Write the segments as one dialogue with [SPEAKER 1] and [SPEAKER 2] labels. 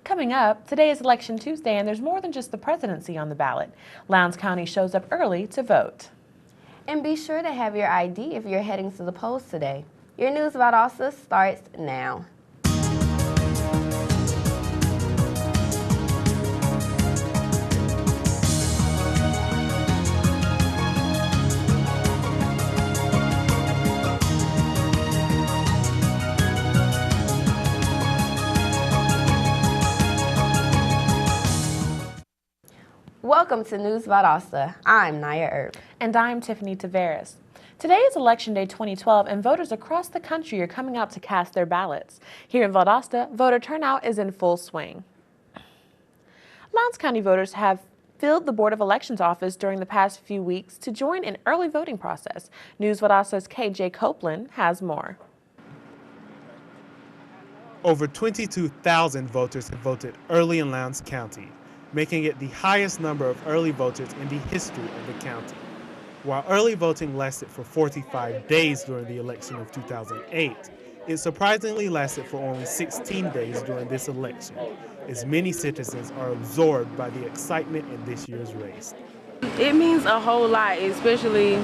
[SPEAKER 1] Coming up, today is Election Tuesday and there's more than just the presidency on the ballot. Lowndes County shows up early to vote.
[SPEAKER 2] And be sure to have your ID if you're heading to the polls today. Your news Valdosta starts now. Welcome to News Valdosta. I'm Naya Erb.
[SPEAKER 1] And I'm Tiffany Tavares. Today is Election Day 2012 and voters across the country are coming out to cast their ballots. Here in Valdosta, voter turnout is in full swing. Lowndes County voters have filled the Board of Elections office during the past few weeks to join an early voting process. News Valdosta's KJ Copeland has more.
[SPEAKER 3] Over 22,000 voters have voted early in Lowndes County, making it the highest number of early voters in the history of the county. While early voting lasted for 45 days during the election of 2008, it surprisingly lasted for only 16 days during this election, as many citizens are absorbed by the excitement in this year's race.
[SPEAKER 4] It means a whole lot, especially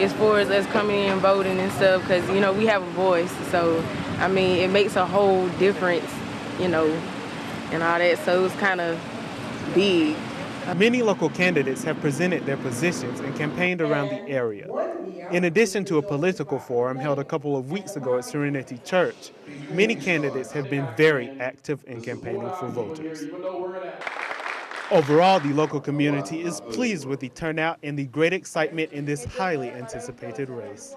[SPEAKER 4] as far as us coming in and voting and stuff, because, you know, we have a voice. So, I mean, it makes a whole difference, you know, and all that. So it's kind of big.
[SPEAKER 3] Many local candidates have presented their positions and campaigned around the area. In addition to a political forum held a couple of weeks ago at Serenity Church, many candidates have been very active in campaigning for voters. Overall, the local community is pleased with the turnout and the great excitement in this highly anticipated race.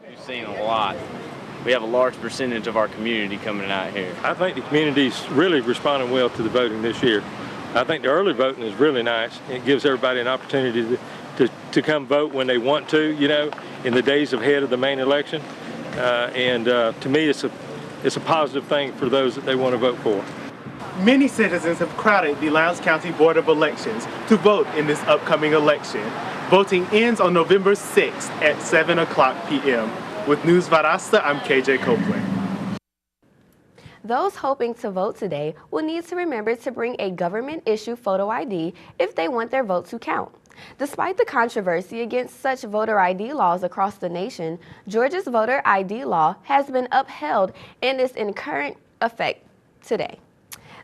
[SPEAKER 5] We've seen a lot. We have a large percentage of our community coming out here.
[SPEAKER 6] I think the community's really responding well to the voting this year. I think the early voting is really nice. It gives everybody an opportunity to come vote when they want to, you know, in the days ahead of the main election. To me, it's a positive thing for those that they want to vote for.
[SPEAKER 3] Many citizens have crowded the Lowndes County Board of Elections to vote in this upcoming election. Voting ends on November 6th at 7 o'clock p.m. With News Valdosta, I'm KJ Copeland.
[SPEAKER 2] Those hoping to vote today will need to remember to bring a government-issued photo ID if they want their vote to count. Despite the controversy against such voter ID laws across the nation, Georgia's voter ID law has been upheld and is in current effect today.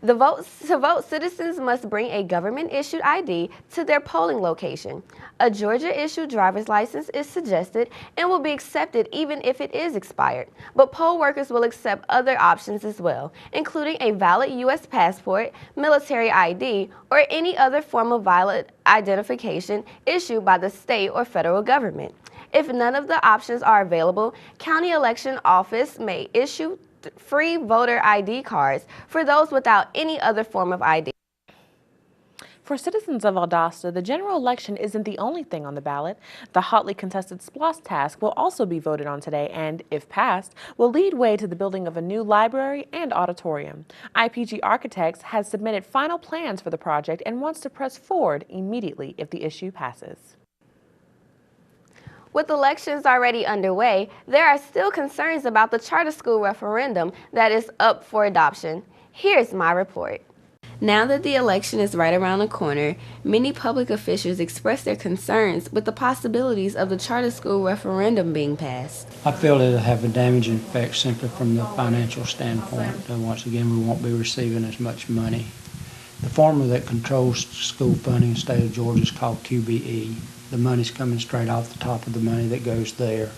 [SPEAKER 2] To vote, citizens must bring a government-issued ID to their polling location. A Georgia-issued driver's license is suggested and will be accepted even if it is expired. But poll workers will accept other options as well, including a valid U.S. passport, military ID, or any other form of valid identification issued by the state or federal government. If none of the options are available, county election office may issue free voter ID cards for those without any other form of ID.
[SPEAKER 1] For citizens of Valdosta, the general election isn't the only thing on the ballot. The hotly contested SPLOST task will also be voted on today and, if passed, will lead way to the building of a new library and auditorium. IPG Architects has submitted final plans for the project and wants to press forward immediately if the issue passes.
[SPEAKER 2] With elections already underway, there are still concerns about the Charter School Referendum that is up for adoption. Here's my report. Now that the election is right around the corner, many public officials express their concerns with the possibilities of the Charter School Referendum being passed.
[SPEAKER 7] I feel it'll have a damaging effect simply from the financial standpoint. Once again, we won't be receiving as much money. The formula that controls school funding in the state of Georgia is called QBE. The money's coming straight off the top of the money that goes there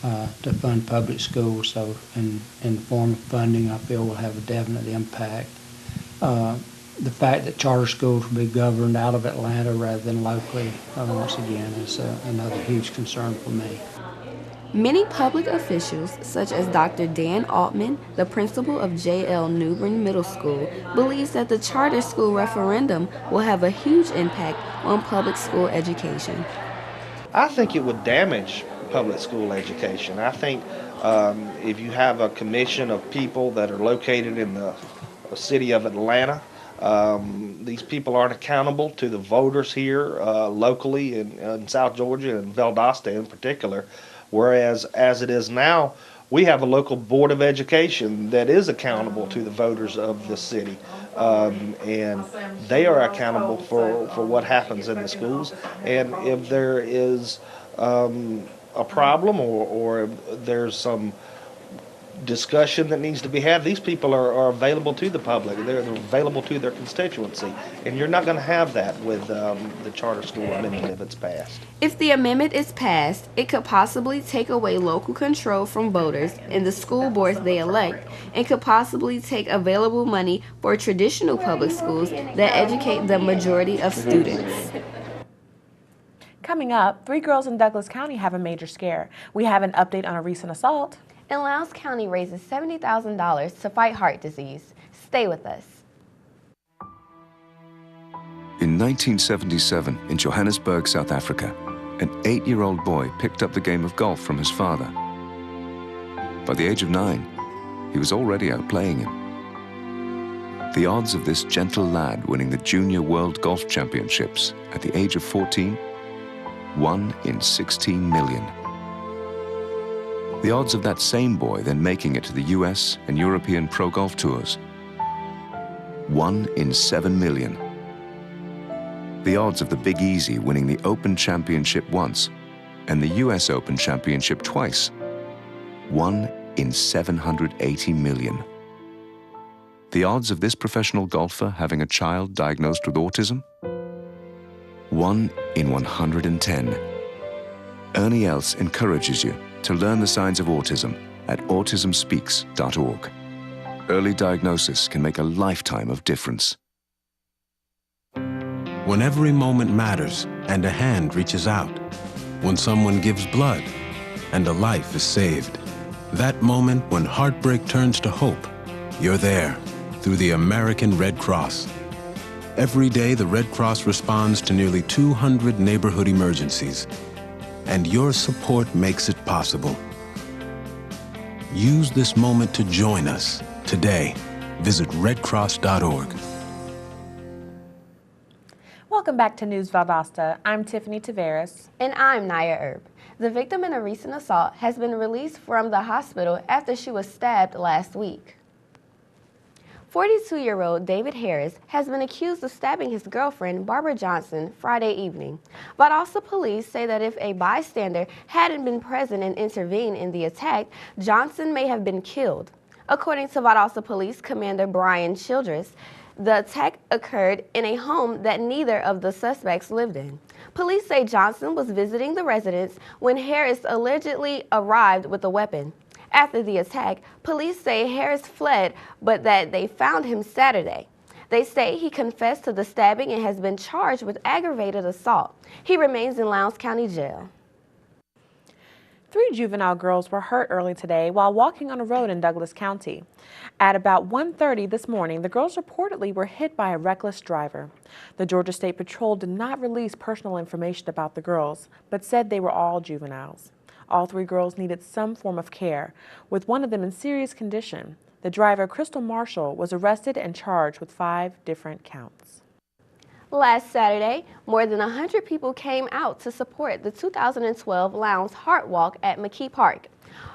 [SPEAKER 7] to fund public schools. So in the form of funding, I feel will have a definite impact. The fact that charter schools will be governed out of Atlanta rather than locally, once again, is another huge concern for me.
[SPEAKER 2] Many public officials, such as Dr. Dan Altman, the principal of J.L. Newbern Middle School, believes that the Charter School Referendum will have a huge impact on public school education.
[SPEAKER 8] I think it would damage public school education. I think if you have a commission of people that are located in the city of Atlanta, these people aren't accountable to the voters here locally in South Georgia and Valdosta in particular. Whereas as it is now, We have a local board of education that is accountable to the voters of the city. And they are accountable for what happens in the schools. And if there is a problem or there's some discussion that needs to be had, these people are available to the public. They're available to their constituency. And you're not going to have that with the Charter School Amendment if it's passed.
[SPEAKER 2] If the amendment is passed, it could possibly take away local control from voters and the school boards they elect, and could possibly take available money for traditional public schools that educate the majority of students.
[SPEAKER 1] Coming up, 3 girls in Douglas County have a major scare. We have an update on a recent assault.
[SPEAKER 2] And Lowndes County raises $70,000 to fight heart disease. Stay with us.
[SPEAKER 9] In 1977, in Johannesburg, South Africa, an 8-year-old boy picked up the game of golf from his father. By the age of 9, he was already outplaying him. The odds of this gentle lad winning the Junior World Golf Championships at the age of 14, 1 in 16 million. The odds of that same boy then making it to the US and European Pro Golf Tours, 1 in 7 million. The odds of the Big Easy winning the Open Championship once and the US Open Championship twice, 1 in 780 million. The odds of this professional golfer having a child diagnosed with autism, 1 in 110. Ernie Els encourages you to learn the signs of autism at autismspeaks.org. Early diagnosis can make a lifetime of difference.
[SPEAKER 10] When every moment matters and a hand reaches out, when someone gives blood and a life is saved, that moment when heartbreak turns to hope, you're there through the American Red Cross. Every day, the Red Cross responds to nearly 200 neighborhood emergencies, and your support makes it possible. Use this moment to join us today. Visit redcross.org.
[SPEAKER 1] Welcome back to News Valdosta. I'm Tiffany Taveras.
[SPEAKER 2] And I'm Naya Erb. The victim in a recent assault has been released from the hospital after she was stabbed last week. 42-year-old David Harris has been accused of stabbing his girlfriend, Barbara Johnson, Friday evening. Valdosta police say that if a bystander hadn't been present and intervened in the attack, Johnson may have been killed. According to Valdosta Police Commander Brian Childress, the attack occurred in a home that neither of the suspects lived in. Police say Johnson was visiting the residence when Harris allegedly arrived with a weapon. After the attack, police say Harris fled, but that they found him Saturday. They say he confessed to the stabbing and has been charged with aggravated assault. He remains in Lowndes County Jail.
[SPEAKER 1] 3 juvenile girls were hurt early today while walking on a road in Douglas County. At about 1:30 this morning, the girls reportedly were hit by a reckless driver. The Georgia State Patrol did not release personal information about the girls, but said they were all juveniles. All 3 girls needed some form of care, with one of them in serious condition. The driver, Crystal Marshall, was arrested and charged with 5 different counts.
[SPEAKER 2] Last Saturday, more than 100 people came out to support the 2012 Lowndes Heart Walk at McKee Park.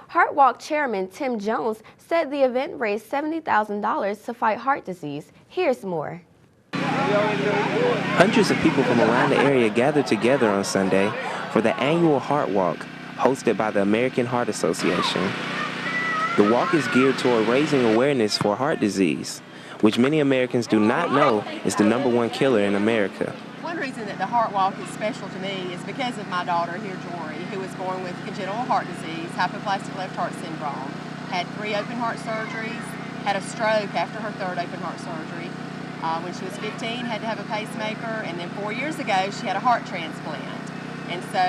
[SPEAKER 2] Heart Walk Chairman Tim Jones said the event raised $70,000 to fight heart disease. Here's more.
[SPEAKER 11] Hundreds of people from around the area gathered together on Sunday for the annual Heart Walk, hosted by the American Heart Association. The walk is geared toward raising awareness for heart disease, which many Americans do not know is the #1 killer in America.
[SPEAKER 12] One reason that the Heart Walk is special to me is because of my daughter here, Jory, who was born with congenital heart disease, hypoplastic left heart syndrome, had 3 open heart surgeries, had a stroke after her 3rd open heart surgery. When she was 15, had to have a pacemaker, and then 4 years ago, she had a heart transplant. And so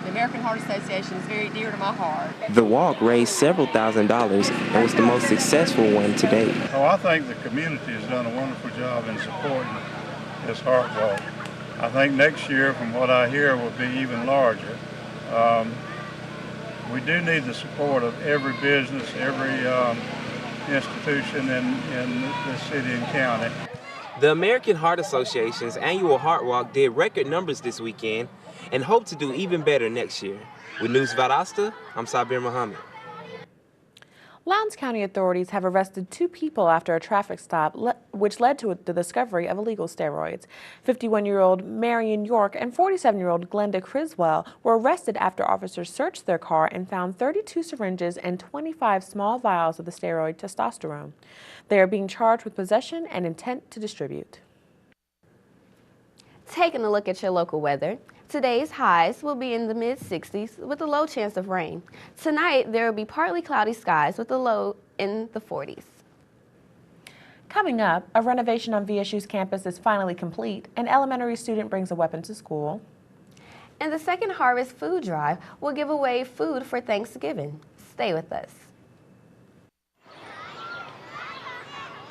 [SPEAKER 12] the American Heart Association is very dear to my heart.
[SPEAKER 11] The walk raised several $1,000s and was the most successful one to date.
[SPEAKER 13] Oh, I think the community has done a wonderful job in supporting this Heart Walk. I think next year, from what I hear, will be even larger. We do need the support of every business, every institution in the city and county.
[SPEAKER 11] The American Heart Association's annual Heart Walk did record numbers this weekend and hope to do even better next year. With News Valdosta, I'm Sabir Muhammad.
[SPEAKER 1] Lowndes County authorities have arrested 2 people after a traffic stop, which led to the discovery of illegal steroids. 51-year-old Marion York and 47-year-old Glenda Criswell were arrested after officers searched their car and found 32 syringes and 25 small vials of the steroid testosterone. They are being charged with possession and intent to distribute.
[SPEAKER 2] Taking a look at your local weather. Today's highs will be in the mid-60s with a low chance of rain. Tonight, there will be partly cloudy skies with a low in the 40s.
[SPEAKER 1] Coming up, a renovation on VSU's campus is finally complete. An elementary student brings a weapon to school.
[SPEAKER 2] And the Second Harvest Food Drive will give away food for Thanksgiving. Stay with us.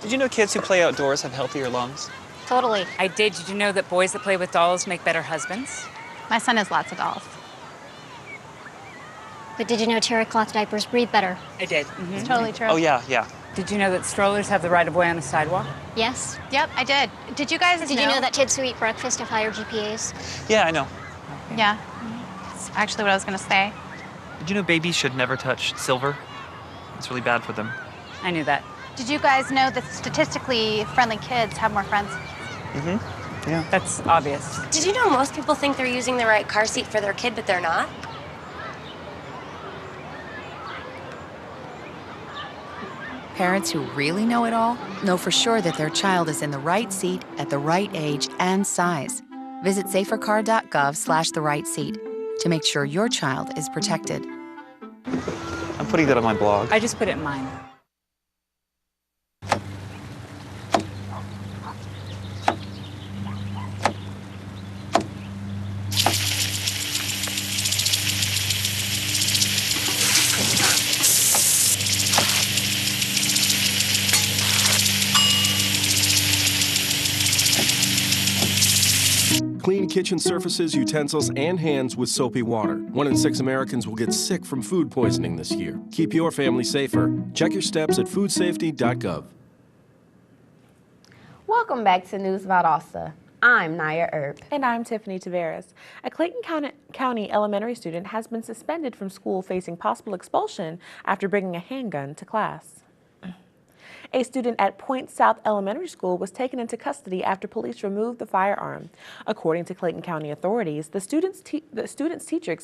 [SPEAKER 14] Did you know kids who play outdoors have healthier lungs?
[SPEAKER 15] Totally. I did. Did you know that boys that play with dolls make better husbands?
[SPEAKER 16] My son has lots of dolls.
[SPEAKER 17] But did you know terry cloth diapers breathe better?
[SPEAKER 15] I did.
[SPEAKER 16] It's totally true.
[SPEAKER 14] Oh, yeah.
[SPEAKER 15] Did you know that strollers have the right of way on the sidewalk?
[SPEAKER 17] Yes.
[SPEAKER 16] Yep, I did. Did you guys
[SPEAKER 17] Did you know that kids who eat breakfast have higher GPAs?
[SPEAKER 14] Yeah, I know.
[SPEAKER 16] Okay. Yeah. That's actually what I was going to say.
[SPEAKER 14] Did you know babies should never touch silver? It's really bad for them.
[SPEAKER 15] I knew that.
[SPEAKER 16] Did you guys know that statistically friendly kids have more friends?
[SPEAKER 14] Mm-hmm. Yeah.
[SPEAKER 15] That's obvious.
[SPEAKER 17] Did you know most people think they're using the right car seat for their kid, but they're not?
[SPEAKER 18] Parents who really know it all know for sure that their child is in the right seat at the right age and size. Visit safercar.gov/the right seat to make sure your child is protected.
[SPEAKER 14] I'm putting that on my blog.
[SPEAKER 15] I just put it in mine.
[SPEAKER 19] Clean kitchen surfaces, utensils, and hands with soapy water. 1 in 6 Americans will get sick from food poisoning this year. Keep your family safer. Check your steps at foodsafety.gov.
[SPEAKER 2] Welcome back to News Valdosta. I'm Naya Earp.
[SPEAKER 1] And I'm Tiffany Taveras. A Clayton County elementary student has been suspended from school facing possible expulsion after bringing a handgun to class. A student at Point South Elementary School was taken into custody after police removed the firearm. According to Clayton County authorities, the student's teacher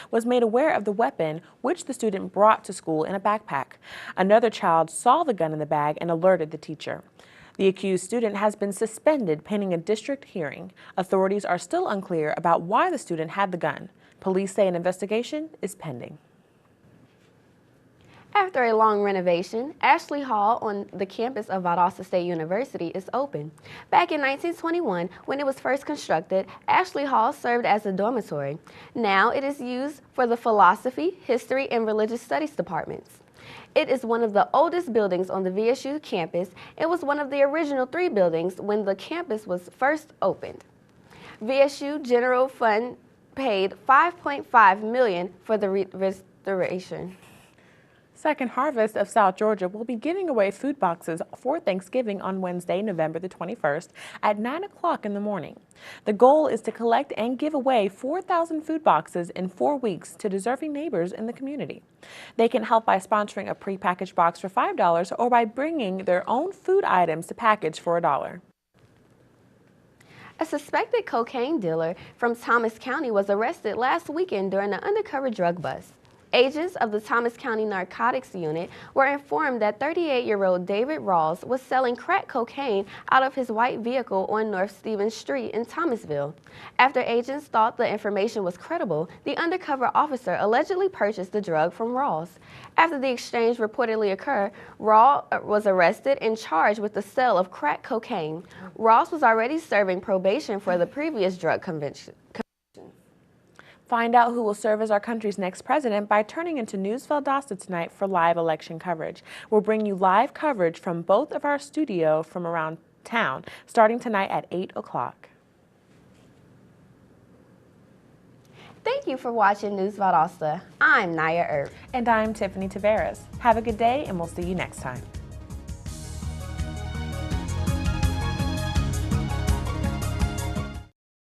[SPEAKER 1] was made aware of the weapon, which the student brought to school in a backpack. Another child saw the gun in the bag and alerted the teacher. The accused student has been suspended pending a district hearing. Authorities are still unclear about why the student had the gun. Police say an investigation is pending.
[SPEAKER 2] After a long renovation, Ashley Hall on the campus of Valdosta State University is open. Back in 1921, when it was first constructed, Ashley Hall served as a dormitory. Now it is used for the philosophy, history, and religious studies departments. It is one of the oldest buildings on the VSU campus. It was one of the original 3 buildings when the campus was first opened. VSU General Fund paid $5.5 million for the restoration.
[SPEAKER 1] Second Harvest of South Georgia will be giving away food boxes for Thanksgiving on Wednesday, November the 21st at 9 o'clock in the morning. The goal is to collect and give away 4,000 food boxes in 4 weeks to deserving neighbors in the community. They can help by sponsoring a prepackaged box for $5 or by bringing their own food items to package for $1.
[SPEAKER 2] A suspected cocaine dealer from Thomas County was arrested last weekend during an undercover drug bust. Agents of the Thomas County Narcotics Unit were informed that 38-year-old David Rawls was selling crack cocaine out of his white vehicle on North Stevens Street in Thomasville. After agents thought the information was credible, the undercover officer allegedly purchased the drug from Rawls. After the exchange reportedly occurred, Rawls was arrested and charged with the sale of crack cocaine. Rawls was already serving probation for the previous drug conviction.
[SPEAKER 1] Find out who will serve as our country's next president by turning into News Valdosta tonight for live election coverage. We'll bring you live coverage from both of our studios from around town, starting tonight at 8 o'clock.
[SPEAKER 2] Thank you for watching News Valdosta. I'm Naya Earp.
[SPEAKER 1] And I'm Tiffany Taveras. Have a good day, and we'll see you next time.